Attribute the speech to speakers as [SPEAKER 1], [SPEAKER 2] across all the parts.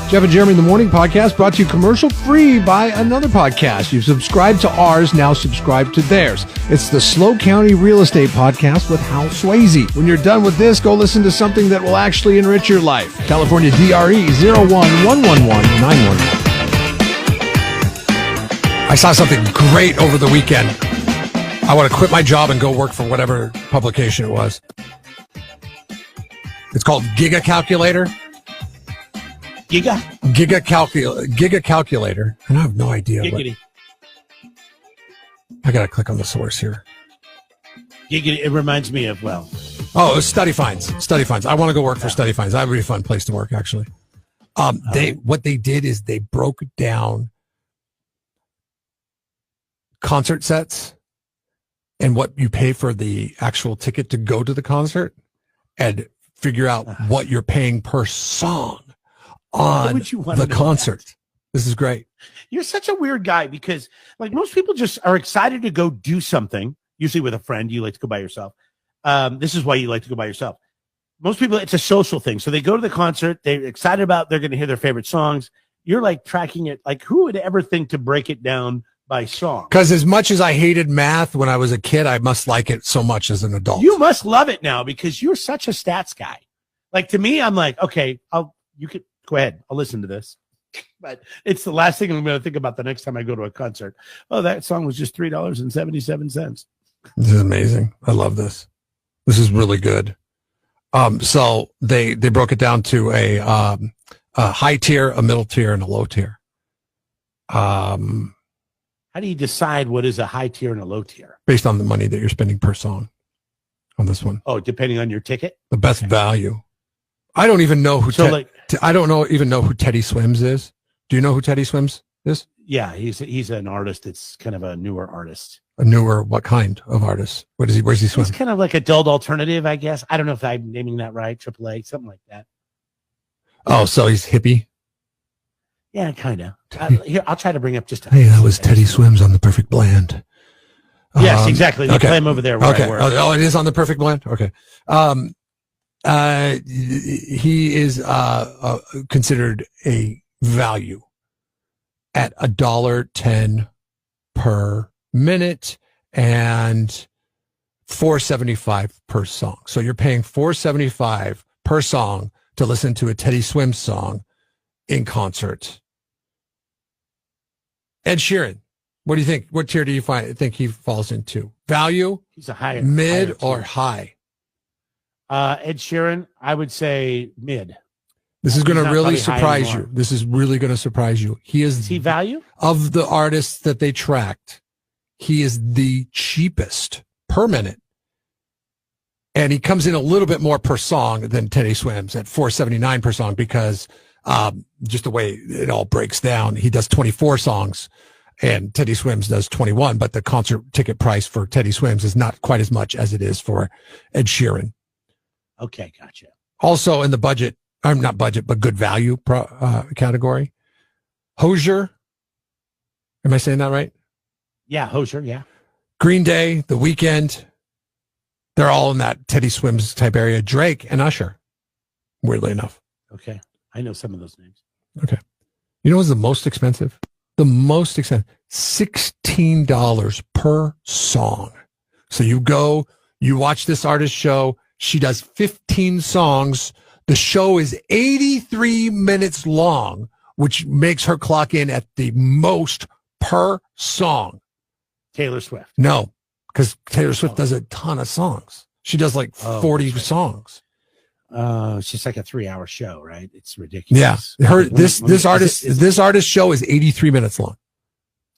[SPEAKER 1] Jeff and Jeremy in the Morning podcast brought to you commercial free by another podcast. You've subscribed to ours, now subscribe to theirs. It's the Slow County Real Estate Podcast with Hal Swayze. When you're done with this, go listen to something that will actually enrich your life. California DRE 0111191. I saw something great over the weekend. I want to quit my job and go work for whatever publication it was. It's called GigaCalculator. GigaCalculator. And I have no idea. I got to click on the source here.
[SPEAKER 2] It reminds me of, well.
[SPEAKER 1] Oh, it was Study Finds. Study Finds. I want to go work for Study Finds. That would be a fun place to work, actually. What they did is they broke down concert sets and what you pay for the actual ticket to go to the concert and figure out what you're paying per song on the concert. This is great.
[SPEAKER 2] You're such a weird guy because like most people just are excited to go do something, usually with a friend. You like to go by yourself. This is why you like to go by yourself. Most people, it's a social thing. So they go to the concert. They're excited about, they're going to hear their favorite songs. You're like tracking it. Like who would ever think to break it down by song?
[SPEAKER 1] Because as much as I hated math when I was a kid, I must like it so much as an adult.
[SPEAKER 2] You must love it now because you're such a stats guy. Like to me, I'm like, okay, you could go ahead. I'll listen to this. But it's the last thing I'm going to think about the next time I go to a concert. Oh, that song was just $3.77.
[SPEAKER 1] This is amazing. I love this. This is really good. So they broke it down to a high tier, a middle tier, and a low tier.
[SPEAKER 2] How do you decide what is a high tier and a low tier?
[SPEAKER 1] Based on the money that you're spending per song on this one.
[SPEAKER 2] Oh, depending on your ticket?
[SPEAKER 1] The best value. I don't even know who even know who Teddy Swims is. Do you know who Teddy Swims is?
[SPEAKER 2] Yeah, he's an artist. It's kind of a newer artist.
[SPEAKER 1] A newer, what kind of artist? Where's he swim?
[SPEAKER 2] He's kind of like adult alternative, I guess. I don't know if I'm naming that right. AAA, something like that.
[SPEAKER 1] Oh, so he's hippie?
[SPEAKER 2] Yeah, kind of. Here, I'll try to bring up just.
[SPEAKER 1] Hey, that was Teddy Swims on The Perfect Blend.
[SPEAKER 2] Yes, exactly. They play him over there. Where I work.
[SPEAKER 1] Oh, it is on The Perfect Blend. Okay. He is considered a value at $1.10 per minute and $4.75 per song. So you're paying $4.75 per song to listen to a Teddy Swims song in concert. Ed Sheeran, what do you think? What tier do you think he falls into? Value?
[SPEAKER 2] He's a higher,
[SPEAKER 1] mid,
[SPEAKER 2] higher
[SPEAKER 1] or high?
[SPEAKER 2] Ed Sheeran, I would say mid.
[SPEAKER 1] This is going to really surprise you. This is really going to surprise you. Is
[SPEAKER 2] he value?
[SPEAKER 1] Of the artists that they tracked, he is the cheapest per minute. And he comes in a little bit more per song than Teddy Swims at $4.79 per song because just the way it all breaks down. He does 24 songs and Teddy Swims does 21, but the concert ticket price for Teddy Swims is not quite as much as it is for Ed Sheeran.
[SPEAKER 2] Okay, gotcha.
[SPEAKER 1] Also in the budget, not budget, but good value category. Hozier. Am I saying that right?
[SPEAKER 2] Yeah, Hozier, yeah.
[SPEAKER 1] Green Day, The Weeknd. They're all in that Teddy Swims type area. Drake and Usher, weirdly enough.
[SPEAKER 2] Okay. I know some of those names.
[SPEAKER 1] Okay. You know what's the most expensive? The most expensive, $16 per song. So you go, you watch this artist show. She does 15 songs. The show is 83 minutes long, which makes her clock in at the most per song.
[SPEAKER 2] Taylor Swift.
[SPEAKER 1] No, because Taylor Swift does a ton of songs. She does like 40 songs.
[SPEAKER 2] It's just like a 3-hour show, right? It's ridiculous.
[SPEAKER 1] Yeah. This artist show is 83 minutes long.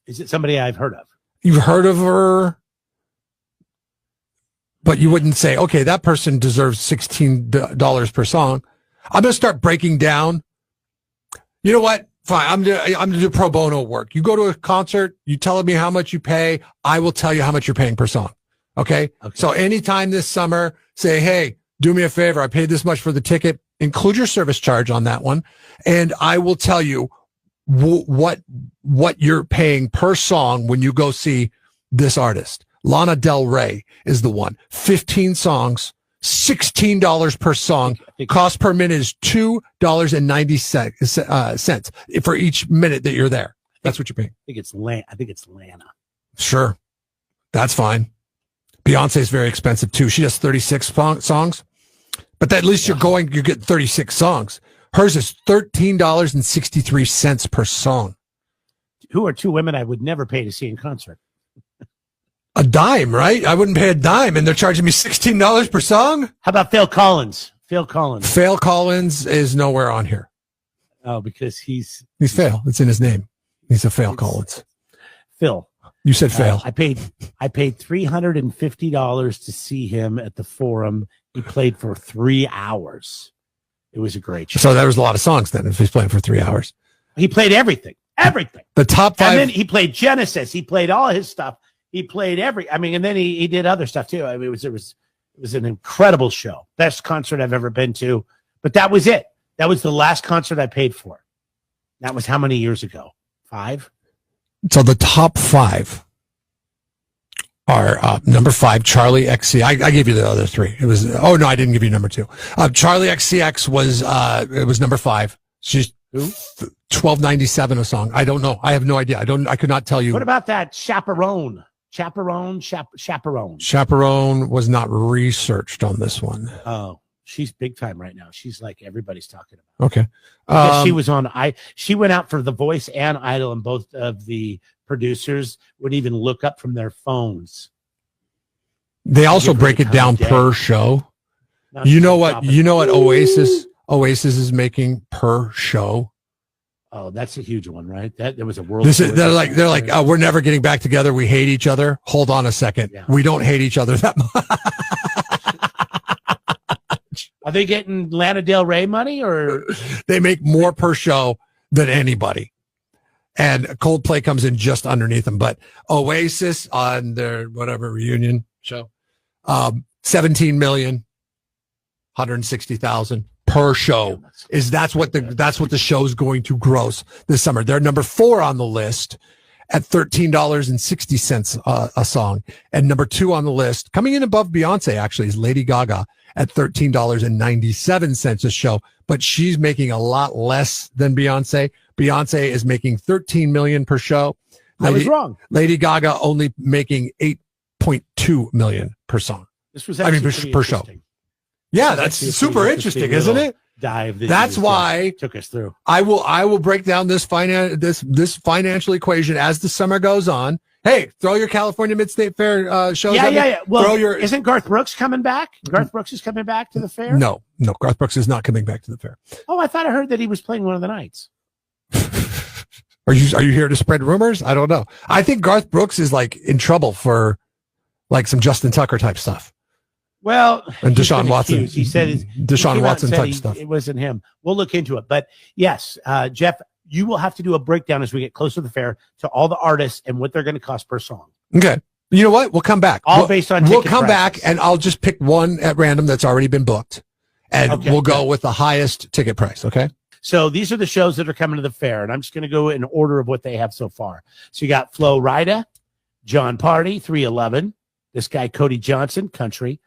[SPEAKER 2] Is it somebody I've heard of?
[SPEAKER 1] You've heard of her, but you wouldn't say, okay, that person deserves $16 per song. I'm going to start breaking down. You know what? Fine. I'm going to do pro bono work. You go to a concert, you tell me how much you pay. I will tell you how much you're paying per song. Okay. So anytime this summer, say, hey, do me a favor. I paid this much for the ticket. Include your service charge on that one. And I will tell you what you're paying per song when you go see this artist. Lana Del Rey is the one. 15 songs, $16 per song. Cost per minute is $2.90 for each minute that you're there. That's what you're paying.
[SPEAKER 2] I think it's Lana.
[SPEAKER 1] Sure. That's fine. Beyonce is very expensive too. She does 36 songs, but at least you're getting 36 songs. Hers is $13.63 per song.
[SPEAKER 2] Who are two women I would never pay to see in concert?
[SPEAKER 1] A dime, right? I wouldn't pay a dime, and they're charging me $16 per song.
[SPEAKER 2] How about Phil Collins? Phil Collins
[SPEAKER 1] is nowhere on here.
[SPEAKER 2] Oh, because he's
[SPEAKER 1] Phil. It's in his name. He's a Phil Collins.
[SPEAKER 2] Phil.
[SPEAKER 1] You said Phil.
[SPEAKER 2] I paid $350 to see him at the Forum. He played for 3 hours. It was a great show.
[SPEAKER 1] So there was a lot of songs then if he's playing for 3 hours.
[SPEAKER 2] He played everything.
[SPEAKER 1] The top 5.
[SPEAKER 2] And then he played Genesis. He played all his stuff. He played and then he did other stuff too. I mean, it was an incredible show. Best concert I've ever been to. But that was it. That was the last concert I paid for. That was how many years ago? 5?
[SPEAKER 1] So the top 5 are number 5, Charli XCX. I gave you the other 3. It was no, I didn't give you number 2. Charli XCX was number 5. She's $12.97 a song. I don't know. I have no idea. I could not tell you.
[SPEAKER 2] What about that Chaperone? Chaperone
[SPEAKER 1] was not researched on this one.
[SPEAKER 2] Oh, she's big time right now. She's like everybody's talking about.
[SPEAKER 1] Okay.
[SPEAKER 2] She was on she went out for The Voice and Idol, and both of the producers would even look up from their phones.
[SPEAKER 1] They also break it down per show. You know what Oasis is making per show?
[SPEAKER 2] Oh, that's a huge one, right? There was a world.
[SPEAKER 1] They're like, we're never getting back together. We hate each other. Hold on a second. Yeah. We don't hate each other that much.
[SPEAKER 2] Are they getting Lana Del Rey money, or
[SPEAKER 1] they make more per show than anybody? And Coldplay comes in just underneath them. But Oasis on their whatever reunion show, 17 million, 160,000 per show. That's what the show's going to gross this summer. They're number 4 on the list at $13.60 a song. And number 2 on the list, coming in above Beyonce actually, is Lady Gaga at $13.97 a show. But she's making a lot less than Beyonce. Beyonce is making $13 million per show.
[SPEAKER 2] I was wrong.
[SPEAKER 1] Lady Gaga only making $8.2 million per song.
[SPEAKER 2] This was per show.
[SPEAKER 1] Yeah, that's super interesting, isn't it?
[SPEAKER 2] Dive.
[SPEAKER 1] That's why
[SPEAKER 2] took us through.
[SPEAKER 1] I will break down this financial equation as the summer goes on. Hey, throw your California Mid-State Fair shows.
[SPEAKER 2] Yeah. Well, isn't Garth Brooks coming back? Garth Brooks is coming back to the fair?
[SPEAKER 1] No, Garth Brooks is not coming back to the fair.
[SPEAKER 2] Oh, I thought I heard that he was playing one of the nights.
[SPEAKER 1] Are you here to spread rumors? I don't know. I think Garth Brooks is like in trouble for like some Justin Tucker type stuff.
[SPEAKER 2] Well,
[SPEAKER 1] and Deshaun Watson.
[SPEAKER 2] He said
[SPEAKER 1] Deshaun Watson type stuff.
[SPEAKER 2] It wasn't him. We'll look into it. But yes, Jeff, you will have to do a breakdown as we get closer to the fair to all the artists and what they're going to cost per song.
[SPEAKER 1] Okay. You know what? We'll come back.
[SPEAKER 2] Based on
[SPEAKER 1] we'll come back and I'll just pick one at random that's already been booked. And we'll go with the highest ticket price. Okay.
[SPEAKER 2] So these are the shows that are coming to the fair, and I'm just going to go in order of what they have so far. So you got Flo Rida, John Party, 311. This guy, Cody Johnson, country.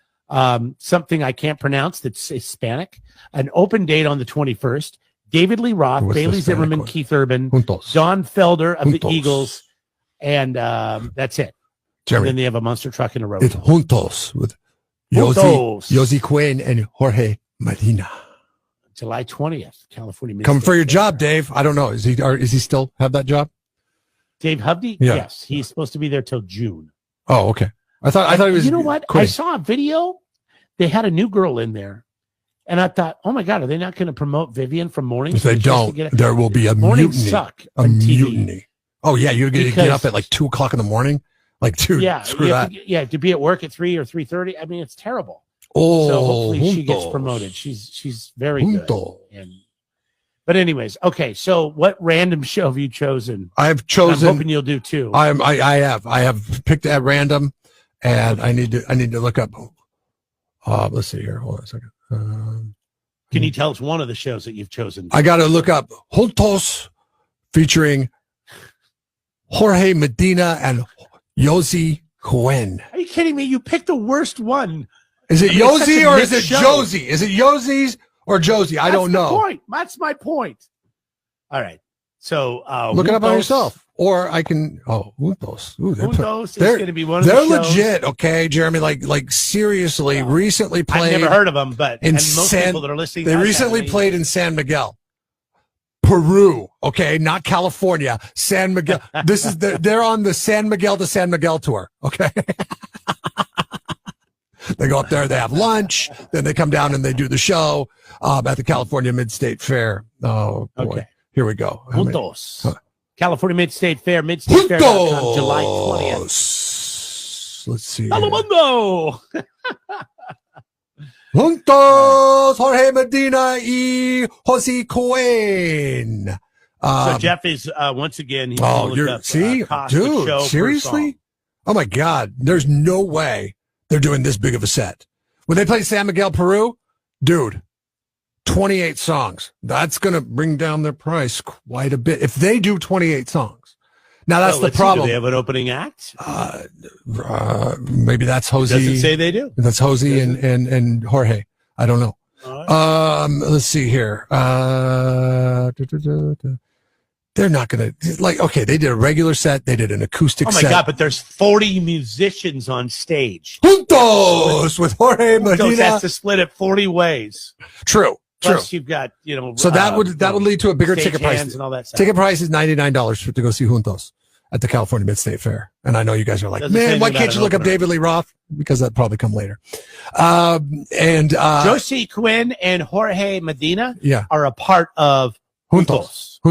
[SPEAKER 2] Something I can't pronounce that's Hispanic. An open date on the 21st. David Lee Roth, Bailey Zimmerman, one? Keith Urban,
[SPEAKER 1] Juntos.
[SPEAKER 2] Don Felder of the Eagles, and that's it.
[SPEAKER 1] Jeremy,
[SPEAKER 2] and then they have a monster truck in a row.
[SPEAKER 1] It's Juntos with Yossi Quinn and Jorge Medina.
[SPEAKER 2] July 20th, California.
[SPEAKER 1] Come for your job, Dave. I don't know. Is he still have that job?
[SPEAKER 2] Dave Hovde?
[SPEAKER 1] Yeah.
[SPEAKER 2] Yes. He's supposed to be there till June.
[SPEAKER 1] Oh, okay. I thought he was.
[SPEAKER 2] You know what?
[SPEAKER 1] Quitting.
[SPEAKER 2] I saw a video. They had a new girl in there. And I thought, oh my God, are they not going to promote Vivian from Morning?
[SPEAKER 1] If they don't, there will be a
[SPEAKER 2] Mornings
[SPEAKER 1] mutiny.
[SPEAKER 2] Suck
[SPEAKER 1] a mutiny. Oh yeah, you're going to get up at like 2:00 in the morning. Like, dude, screw that.
[SPEAKER 2] To be at work at 3 or 3:30. I mean, it's terrible.
[SPEAKER 1] Oh,
[SPEAKER 2] so hopefully she gets promoted. She's very good. But anyways, okay. So what random show have you chosen?
[SPEAKER 1] I've chosen.
[SPEAKER 2] I'm hoping you'll do too.
[SPEAKER 1] I have picked at random, and I need to look up. Let's see here. Hold on a second.
[SPEAKER 2] Can you tell us one of the shows that you've chosen?
[SPEAKER 1] I got to look up Juntos featuring Jorge Medina and Yossi Quinn.
[SPEAKER 2] Are you kidding me? You picked the worst one.
[SPEAKER 1] Is it
[SPEAKER 2] I mean, it's such
[SPEAKER 1] Yosi
[SPEAKER 2] a
[SPEAKER 1] or
[SPEAKER 2] mixed
[SPEAKER 1] is it
[SPEAKER 2] show.
[SPEAKER 1] Josie? Is it Yosi's or Josie? I don't know.
[SPEAKER 2] Point. That's my point. All right. So
[SPEAKER 1] look it up on
[SPEAKER 2] Juntos-
[SPEAKER 1] yourself. Or I can. Oh, Juntos. Ooh,
[SPEAKER 2] Juntos is going to be one of the
[SPEAKER 1] they're
[SPEAKER 2] shows.
[SPEAKER 1] legit, okay, Jeremy. Like seriously, recently played.
[SPEAKER 2] I've never heard of them, but
[SPEAKER 1] in
[SPEAKER 2] and most people that are listening,
[SPEAKER 1] they recently played in San Miguel, Peru. Okay, not California. San Miguel. This is they're on the San Miguel to San Miguel tour. Okay. They go up there, they have lunch, then they come down and they do the show at the California Mid-State Fair. Oh boy. Okay. Here we go.
[SPEAKER 2] Juntos. California Mid-State Fair, MidStateFair.com, July 20th.
[SPEAKER 1] Let's see.
[SPEAKER 2] Alamundo!
[SPEAKER 1] Juntos, Jorge Medina y Jose Cohen.
[SPEAKER 2] So Jeff is, once again, he's
[SPEAKER 1] dude, seriously? Oh my God. There's no way they're doing this big of a set. When they play San Miguel, Peru, dude, 28 songs. That's going to bring down their price quite a bit. If they do 28 songs. Now that's the problem.
[SPEAKER 2] Do they have an opening act?
[SPEAKER 1] Maybe that's Jose.
[SPEAKER 2] Doesn't say they do.
[SPEAKER 1] That's Jose and Jorge. I don't know. Right. Let's see here. They're not going to okay. They did a regular set. They did an acoustic set.
[SPEAKER 2] Oh my God. But there's 40 musicians on stage.
[SPEAKER 1] Juntos with Jorge Medina.
[SPEAKER 2] Juntos has to split it 40 ways.
[SPEAKER 1] True.
[SPEAKER 2] Plus you've got,
[SPEAKER 1] so that would lead to a bigger ticket price
[SPEAKER 2] and all that stuff.
[SPEAKER 1] Ticket price is $99 to go see Juntos at the California Mid-State Fair. And I know you guys are like, man, why can't you look up David Lee Roth? Because that'd probably come later.
[SPEAKER 2] Josie Quinn and Jorge Medina are a part of
[SPEAKER 1] Juntos.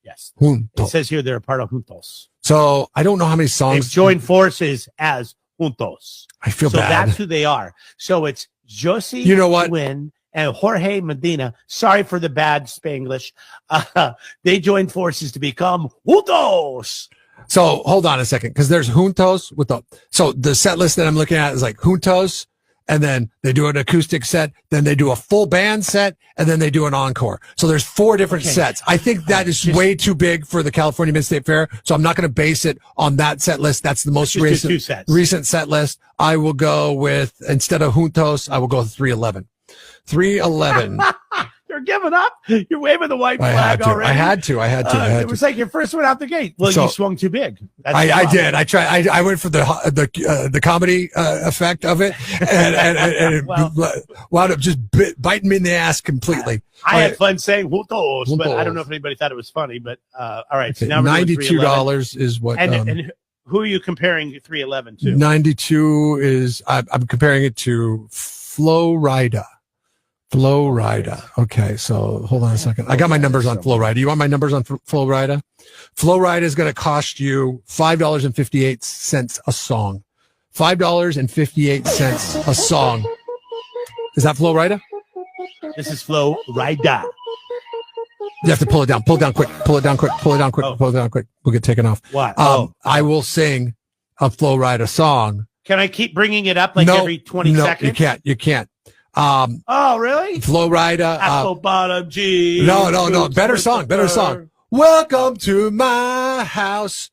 [SPEAKER 2] Yes.
[SPEAKER 1] Juntos.
[SPEAKER 2] It says here they're a part of Juntos.
[SPEAKER 1] So I don't know how many songs.
[SPEAKER 2] They've joined forces as Juntos.
[SPEAKER 1] I feel bad.
[SPEAKER 2] So that's who they are. So it's Josie Quinn and Jorge Medina. Sorry for the bad Spanglish. They joined forces to become Juntos.
[SPEAKER 1] So hold on a second, because there's Juntos with the set list that I'm looking at is like Juntos, and then they do an acoustic set, then they do a full band set, and then they do an encore. So there's 4 different sets. I think that is way too big for the California Mid-State Fair, so I'm not going to base it on that set list. That's the most recent set list. I will go with, instead of Juntos, I will go with 311. 311.
[SPEAKER 2] You're giving up? You're waving the white flag already?
[SPEAKER 1] I had to.
[SPEAKER 2] It was like your first one out the gate. Well, you swung too big.
[SPEAKER 1] I did. I tried. I went for the comedy effect of it, and it wound up just biting me in the ass completely.
[SPEAKER 2] I had fun saying Juntos, but I don't know if anybody thought it was funny. But all right, so now
[SPEAKER 1] $92 is what.
[SPEAKER 2] And who are you comparing 311 to?
[SPEAKER 1] 92 is I'm comparing it to Flo Rida. Flo Rida. Okay, so hold on a second. I got my numbers on Flo Rida. You want my numbers on Flo Rida? Flo Rida is going to cost you $5.58 a song. $5.58 a song. Is that Flo Rida?
[SPEAKER 2] This is Flo Rida.
[SPEAKER 1] You have to pull it down. Pull it down quick. Pull it down quick. Pull it down quick. Pull it down quick. We'll get taken off.
[SPEAKER 2] What?
[SPEAKER 1] I will sing a Flo Rida song.
[SPEAKER 2] Can I keep bringing it up every 20 seconds?
[SPEAKER 1] No, you can't.
[SPEAKER 2] Oh, really?
[SPEAKER 1] Flo Rida.
[SPEAKER 2] Apple bottom G.
[SPEAKER 1] No. Better song. Welcome to my house.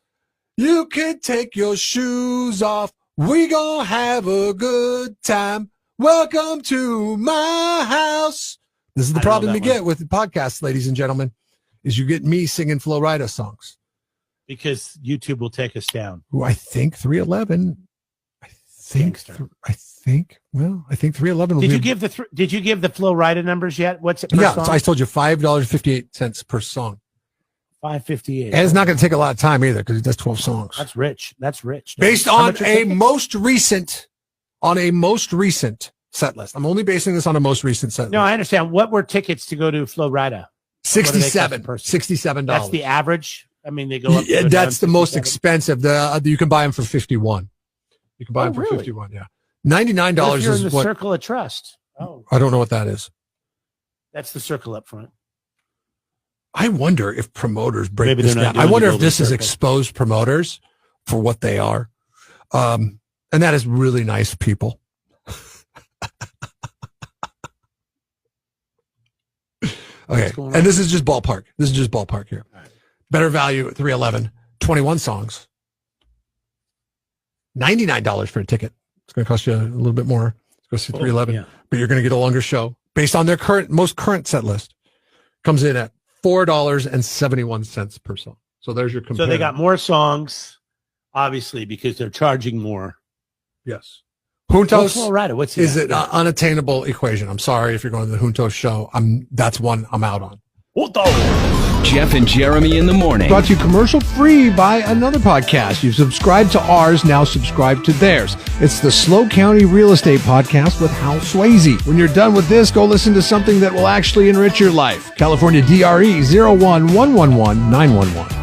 [SPEAKER 1] You can take your shoes off. We gonna have a good time. Welcome to my house. This is the problem you get with the podcast, ladies and gentlemen, is you get me singing Flo Rida songs.
[SPEAKER 2] Because YouTube will take us down.
[SPEAKER 1] Who I think 311. I think 311.
[SPEAKER 2] Did you give the Flo Rida numbers yet? What's it per song?
[SPEAKER 1] So I told you $5.58 per song.
[SPEAKER 2] $5.58.
[SPEAKER 1] And it's not going to take a lot of time either because he does 12 songs.
[SPEAKER 2] That's rich.
[SPEAKER 1] Based on a most recent set list. I'm only basing this on a most recent set list.
[SPEAKER 2] No, I understand. What were tickets to go to Flo Rida?
[SPEAKER 1] $67.
[SPEAKER 2] That's the average. I mean, they go up.
[SPEAKER 1] Yeah, that's the most expensive. You can buy them for $51. You can buy them for $51. Yeah, $99
[SPEAKER 2] you're
[SPEAKER 1] is
[SPEAKER 2] in the Circle of Trust. Oh,
[SPEAKER 1] I don't know what that is.
[SPEAKER 2] That's the circle up front.
[SPEAKER 1] I wonder if promoters break this down. I wonder if this is exposed promoters for what they are, and that is really nice people. Okay, and this is just ballpark. Here. Right. Better value at 311, 21 songs, $99 for a ticket. It's going to cost you a little bit more. It's Go see 311.
[SPEAKER 2] yeah.
[SPEAKER 1] But you're going to get a longer show based on their most current set list. Comes in at $4.71 per song. So there's your comparison.
[SPEAKER 2] So they got more songs, obviously, because they're charging more.
[SPEAKER 1] Yes. Juntos
[SPEAKER 2] Flo Rida, what's he
[SPEAKER 1] is
[SPEAKER 2] at?
[SPEAKER 1] an unattainable equation. I'm sorry if you're going to the Juntos show. That's one I'm out on.
[SPEAKER 3] Jeff and Jeremy in the morning.
[SPEAKER 4] Brought to you commercial free by another podcast. You've subscribed to ours, now subscribe to theirs. It's the Slow County Real Estate Podcast with Hal Swayze. When you're done with this, go listen to something that will actually enrich your life. California DRE 011111911.